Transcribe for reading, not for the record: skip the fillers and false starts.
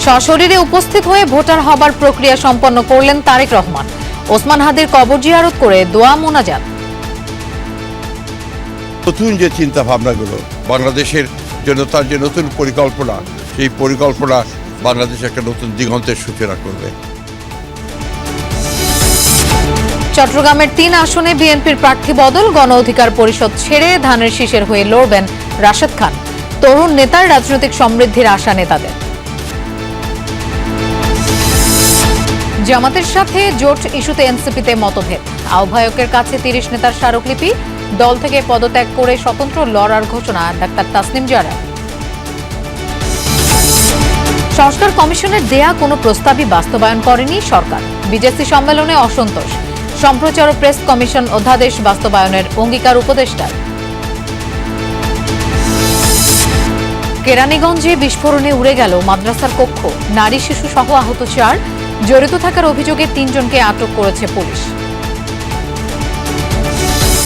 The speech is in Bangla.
সশরীরে উপস্থিত হয়ে ভোটার হবার প্রক্রিয়া সম্পন্ন করলেন তারেক রহমান। ওসমান হাদির কবর জিয়ারত করে দোয়া মোনাজাত। নতুন যে চিন্তা ভাবনাগুলো বাংলাদেশের জন্য, তার যে নতুন পরিকল্পনা, সেই পরিকল্পনা বাংলাদেশ একটা নতুন দিগন্তের সূচনা করবে। চট্টগ্রামের ৩ আসনে বিএনপির প্রার্থী বদল, গণ অধিকার পরিষদ ছেড়ে ধানের শীষের হয়ে লড়বেন রাশেদ খান। তরুণ নেতার রাজনৈতিক সমৃদ্ধির আশা নেতাদের। জামাতের সাথে জোট ইস্যুতে এনসিপিতে মতভেদ। আহ্বায়কের কাছে ৩০ নেতার স্মারকলিপি। দল থেকে পদত্যাগ করে স্বতন্ত্র লড়ার ঘোষণা ডাক্তার তাসনিম জারা। সংস্কার কমিশনের দেয়া কোনো প্রস্তাবই বাস্তবায়ন করেনি সরকার। বিজেসি সম্মেলনে অসন্তোষ। সম্প্রচার ও প্রেস কমিশন অধ্যাদেশ বাস্তবায়নের অঙ্গীকার উপদেষ্টার। কেরানীগঞ্জে বিস্ফোরণে উড়ে গেল মাদ্রাসার কক্ষ। নারী শিশু সহ আহত ৪। জড়িত থাকার অভিযোগে ৩ জনকে আটক করেছে পুলিশ।